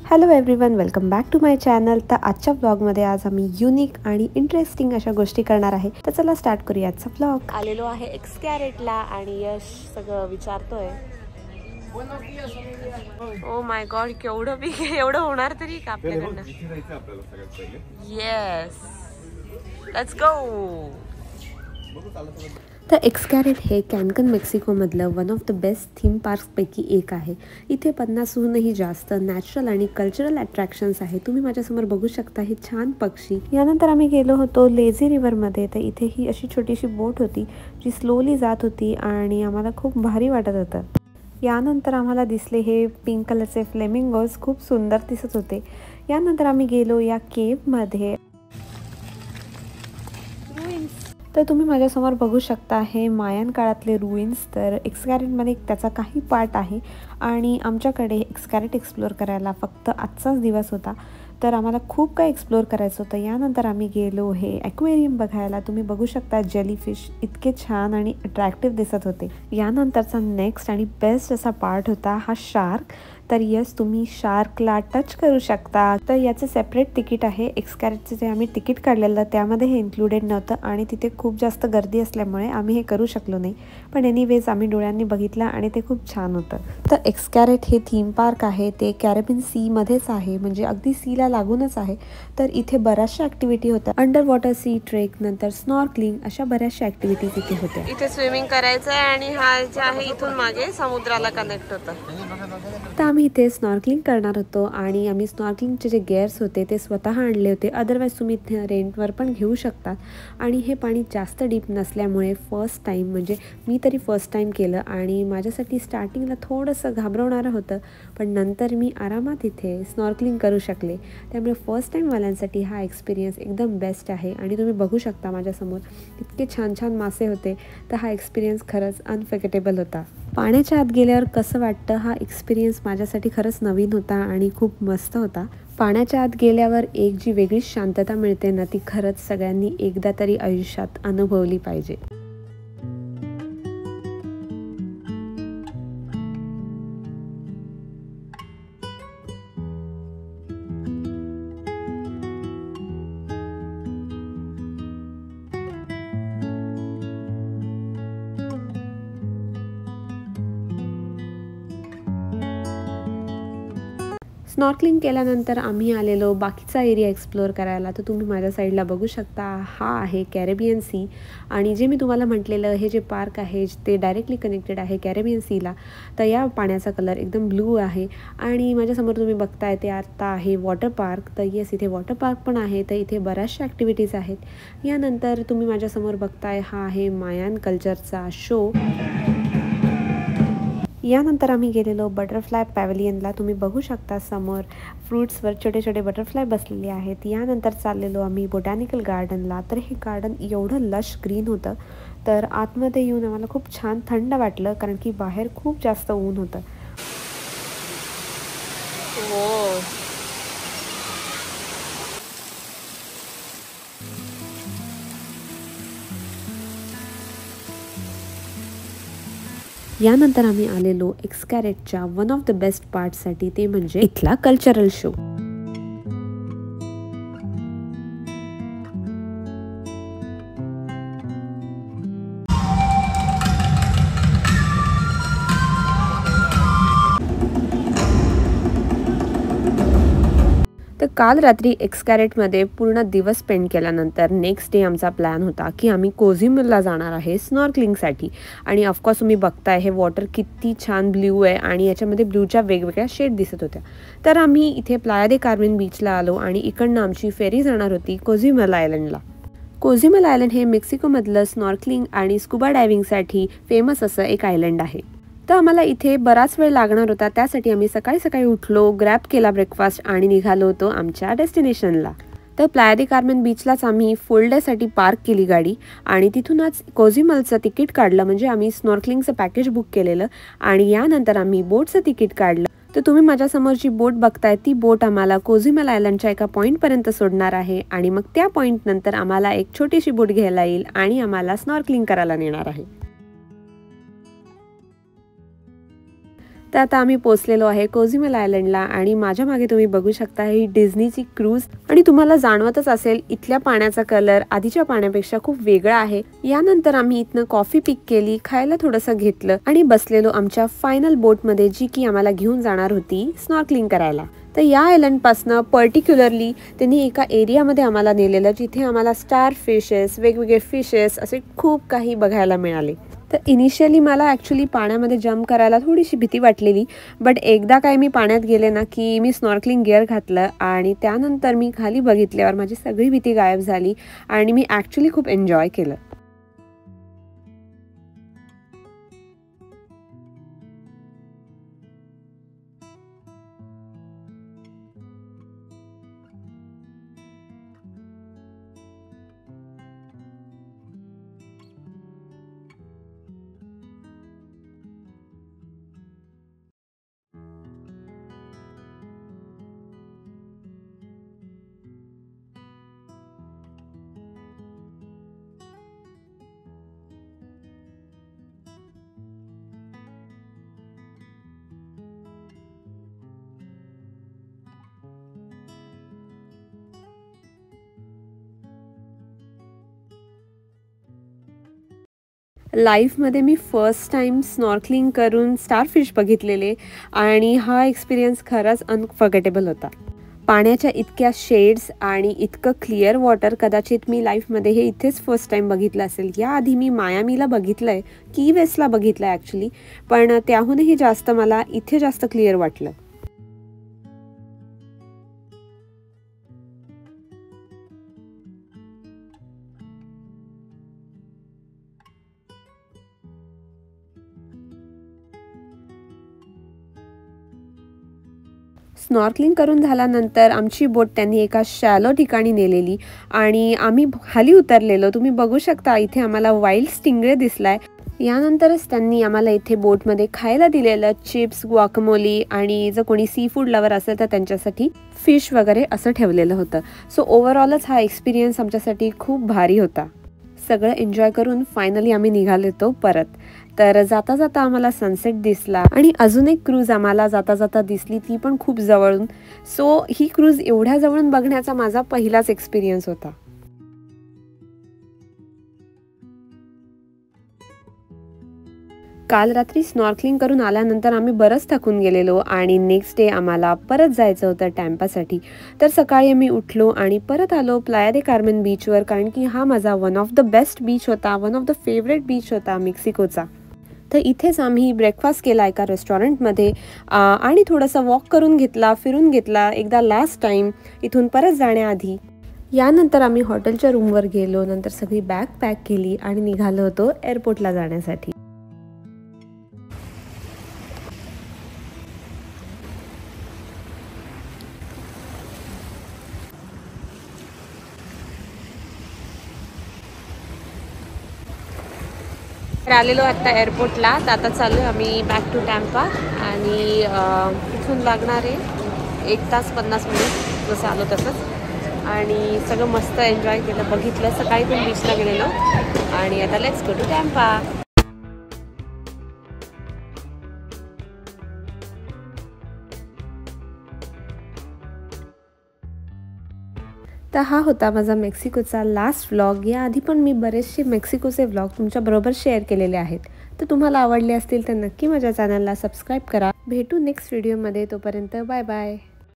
Hello everyone, welcome back to my channel. तर आजच्या ब्लॉगमध्ये आज आम्ही युनिक आणि इंटरेस्टिंग अशा गोष्टी करणार आहे। तर चला स्टार्ट करूया आजचा ब्लॉग। आलेलो आहे एक्सकॅरेटला आणि यश सगळं विचारतोय। ओ माय गॉड, केवढं बी एवढं होणार तरी का आपल्याकडनं? Yes, let's go. तर एक्सकॅरेट हे कॅनकन मेक्सिकोमधलं one of the best theme पार्क्सपैकी एक आहे। इथे 50हूनही जास्त नॅचरल आणि कल्चरल अट्रॅक्शन्स आहे। तुम्ही माझ्यासमोर बघू शकता हे छान पक्षी। यानंतर आम्ही गेलो होतो लेझी रिव्हरमध्ये। तर इथे ही अशी छोटीशी बोट होती जी स्लोली जात होती आणि आम्हाला खूप भारी वाटत होतं। यानंतर आम्हाला दिसले हे पिंक कलरचे फ्लेमिंगोज, खूप सुंदर दिसत होते। यानंतर आम्ही गेलो या केव्हमध्ये। तर तुम्ही माझ्यासमोर बघू शकता हे मायन काळातले रुईन्स। तर एक्सकॅरेटमध्ये त्याचा काही पार्ट आहे आणि आमच्याकडे एक्सकॅरेट एक्सप्लोअर करायला फक्त आजचाच दिवस होता, तर आम्हाला खूप काही एक्सप्लोअर करायचं होतं। यानंतर आम्ही गेलो हे ॲक्वेरियम बघायला। तुम्ही बघू शकता जेलीफिश इतके छान आणि अट्रॅक्टिव्ह दिसत होते। यानंतरचा नेक्स्ट आणि बेस्ट असा पार्ट होता हा शार्क। तर यस, तुम्ही शार्कला टच करू शकता। तर याचे सेपरेट तिकीट आहे। एक्सकॅरेटचे जे आम्ही तिकीट काढलेलं त्यामध्ये हे इन्क्लुडेड नव्हतं आणि तिथे खूप जास्त गर्दी असल्यामुळे आम्ही हे करू शकलो नाही, पण एनिवेज आम्ही डोळ्यांनी बघितलं आणि ते खूप छान होतं। तर एक्सकॅरेट हे थीम पार्क आहे ते कॅरेबियन सीमध्येच आहे, म्हणजे अगदी सीला लागूनच आहे। तर इथे बऱ्याचशा ॲक्टिव्हिटी होत्या, अंडर वॉटर सी ट्रेक, नंतर स्नॉर्कलिंग, अशा बऱ्याचशा ॲक्टिव्हिटीज इथे होत्या। इथे स्विमिंग करायचं आहे आणि हा जे आहे इथून मागे समुद्राला कनेक्ट होतं। तर आम्ही इथे स्नॉर्कलिंग करणार होतो आणि आम्ही स्नॉर्कलिंगचे जे गेअर्स होते ते स्वतः आणले होते। अदरवाईज तुम्ही इथे रेंटवर पण घेऊ शकतात। आणि हे पाणी जास्त डीप नसल्यामुळे फर्स्ट टाईम, म्हणजे मी तरी फर्स्ट टाईम केलं आणि माझ्यासाठी स्टार्टिंगला थोडंसं घाबरवणारं होतं, पण नंतर मी आरामात इथे स्नॉर्कलिंग करू शकले। त्यामुळे फर्स्ट टाईमवाल्यांसाठी हा एक्सपिरियन्स एकदम बेस्ट आहे। आणि तुम्ही बघू शकता माझ्यासमोर इतके छान छान मासे होते। तर हा एक्सपिरियन्स खरंच अनफर्गेटेबल होता। पाण्याच्या आत गेल्यावर कसं वाटतं, हा एक्सपिरियन्स माझ्यासाठी खरंच नवीन होता आणि खूप मस्त होता। पाण्याच्या आत गेल्यावर एक जी वेगळीच शांतता मिळते ना, ती खरंच सगळ्यांनी एकदा तरी आयुष्यात अनुभवली पाहिजे। स्नॉर्कलिंग केल्यानंतर आम्ही आलेलो बाकीचा एरिया एक्सप्लोअर करायला। तर तुम्ही माझ्या साईडला बघू शकता हा आहे कॅरेबियन सी। आणि जे मी तुम्हाला म्हटलेलं हे जे पार्क आहे ते डायरेक्टली कनेक्टेड आहे कॅरेबियन सीला। तर या पाण्याचा कलर एकदम ब्लू आहे आणि माझ्यासमोर तुम्ही बघताय ते आता आहे वॉटर पार्क। तर येस, इथे वॉटर पार्क पण आहे। तर इथे बऱ्याचशा ॲक्टिव्हिटीज आहेत। यानंतर तुम्ही माझ्यासमोर बघताय हा आहे मायन कल्चरचा शो। यानंतर आम्ही गेलेलो बटरफ्लाय पॅव्हलियनला। तुम्ही बघू शकता समोर फ्रूट्सवर छोटे छोटे बटरफ्लाय बसलेले आहेत। यानंतर चाललेलो आम्ही बोटॅनिकल गार्डनला। तर हे गार्डन एवढं लश ग्रीन होतं, तर आतमध्ये येऊन आम्हाला खूप छान थंड वाटलं, कारण की बाहेर खूप जास्त ऊन होतं। यानंतर आम्ही आलेलो एक्सकॅरेटच्या वन ऑफ द बेस्ट पार्टसाठी, ते म्हणजे इथला कल्चरल शो। तर काल रात्री एक्सकॅरेटमध्ये पूर्ण दिवस स्पेंड केल्यानंतर नेक्स्ट डे आमचा प्लॅन होता की आम्ही कोझिमलला जाणार आहे स्नॉर्कलिंगसाठी। आणि ऑफकोर्स तुम्ही बघताय हे वॉटर किती छान ब्ल्यू आहे आणि याच्यामध्ये ब्ल्यूच्या वेगवेगळ्या शेड दिसत होत्या। तर आम्ही इथे प्लाया दे कार्मेन बीचला आलो आणि इकडनं आमची फेरी जाणार होती कोझिमल आयलंडला। कोझिमल आयलंड हे मेक्सिकोमधलं स्नॉर्कलिंग आणि स्कुबा डायव्हिंगसाठी फेमस असं एक आयलंड आहे। तर आम्हाला इथे बराच वेळ लागणार होता, त्यासाठी आम्ही सकाळी सकाळी उठलो, ग्रॅब केला ब्रेकफास्ट आणि निघालो होतो आमच्या डेस्टिनेशनला। तर प्लाया दे कार्मेन बीचलाच आम्ही फुल डेसाठी पार्क केली गाडी आणि तिथूनच कोझिमलचं तिकीट काढलं, म्हणजे आम्ही स्नॉर्कलिंगचं पॅकेज बुक केलेलं आणि यानंतर आम्ही बोटचं तिकीट काढलं। तर तुम्ही माझ्यासमोर जी बोट बघताय ती बोट आम्हाला कोझिमल आयलंडच्या एका पॉईंटपर्यंत सोडणार आहे आणि मग त्या पॉईंटनंतर आम्हाला एक छोटीशी बोट घ्यायला येईल आणि आम्हाला स्नॉर्कलिंग करायला नेणार आहे। तर आता आम्ही पोहोचलेलो आहे कोझीमल आयलंडला आणि माझ्या मागे तुम्ही बघू शकता ही डिझनीची क्रूज आणि तुम्हाला जाणवतच असेल इथल्या पाण्याचा कलर आधीच्या पाण्यापेक्षा खूप वेगळा आहे। यानंतर आम्ही इथनं कॉफी पिक केली, खायला थोडंसं घेतलं आणि बसलेलो आमच्या फायनल बोटमध्ये जी की आम्हाला घेऊन जाणार होती स्नॉर्कलिंग करायला। तर या आयलंड पासनं पर्टिक्युलरली त्यांनी एका एरियामध्ये आम्हाला नेलेलं जिथे आम्हाला स्टार फिशेस, वेगवेगळे फिशेस असे खूप काही बघायला मिळाले। तर इनिशियली मला ॲक्च्युली पाण्यामध्ये जंप करायला थोडीशी भीती वाटलेली, बट एकदा काय मी पाण्यात गेले ना की मी स्नॉर्कलिंग गिअर घातलं आणि त्यानंतर मी खाली बघितल्यावर माझी सगळी भीती गायब झाली आणि मी ॲक्च्युली खूप एन्जॉय केलं। लाईफमध्ये मी फर्स्ट टाइम स्नॉर्कलिंग करून स्टारफिश बघितलेले आणि हा एक्सपिरियन्स खरंच अनफॉर्गेटेबल होता। पाण्याच्या इतक्या शेड्स आणि इतकं क्लिअर वॉटर कदाचित मी लाईफमध्ये हे इथेच फर्स्ट टाइम बघितलं असेल। याआधी मी मायामीला बघितलं आहे, की वेस्टला बघितलं आहे ॲक्च्युली, पण त्याहूनही जास्त मला इथे जास्त क्लिअर वाटलं। स्नॉर्कलिंग करून झाल्यानंतर आमची बोट त्यांनी एका शॅलो ठिकाणी नेलेली आणि आम्ही खाली उतरलेलो। तुम्ही बघू शकता इथे आम्हाला वाईल्ड स्टिंग्रे दिसलाय। यानंतरच त्यांनी आम्हाला इथे बोटमध्ये खायला दिलेलं चिप्स, ग्वाकामोली आणि जर कोणी सी फूड लवर असेल तर त्यांच्यासाठी फिश वगैरे असं ठेवलेलं होतं। सो ओव्हरऑलच हा एक्सपिरियन्स आमच्यासाठी खूप भारी होता। सगळं एन्जॉय करून फायनली आम्ही निघालो होतो परत। तर जाता जाता आम्हाला सनसेट दिसला आणि अजून एक क्रूज आम्हाला जाता जाता दिसली, ती पण खूप जवळून। सो ही क्रूज एवढ्या जवळून बघण्याचा माझा पहिलाच एक्सपिरियन्स होता। काल रात्री स्नॉर्कलिंग करून आल्यानंतर आम्ही बरंच थकून गेलेलो आणि नेक्स्ट डे आम्हाला परत जायचं होतं टॅम्पासाठी। तर सकाळी आम्ही उठलो आणि परत आलो प्लाया दे कार्मेन बीचवर, कारण की हा माझा one of the best beach होता, one of the favourite beach होता मेक्सिकोचा। तर इथेच आम्ही ब्रेकफास्ट केला एका रेस्टॉरंटमध्ये आणि थोडंसं वॉक करून घेतला, फिरून घेतला एकदा लास्ट टाईम इथून परत जाण्याआधी। यानंतर आम्ही हॉटेलच्या रूमवर गेलो, नंतर सगळी बॅग पॅक केली आणि निघालो होतो एअरपोर्टला जाण्यासाठी। आलेलो आता एअरपोर्टला, तर आता चालू आहे आम्ही बॅक टू टॅम्पा आणि इथून लागणारे 1 तास 50 मिनिट जसं आलो तसंच। आणि सगळं मस्त एन्जॉय केलं, बघितलं, सकाळी पण बीचला गेलेलो आणि आता लेट्स गो टू टॅम्पा। तर हा होता माझा मेक्सिकोचा लास्ट व्लॉग। याआधी पण मी बरेचसे मेक्सिकोचे व्लॉग तुमच्याबरोबर शेअर केलेले आहेत, तर तुम्हाला आवडले असतील तर नक्की माझ्या चॅनलला सबस्क्राईब करा। भेटू नेक्स्ट व्हिडिओमध्ये, तोपर्यंत बाय बाय।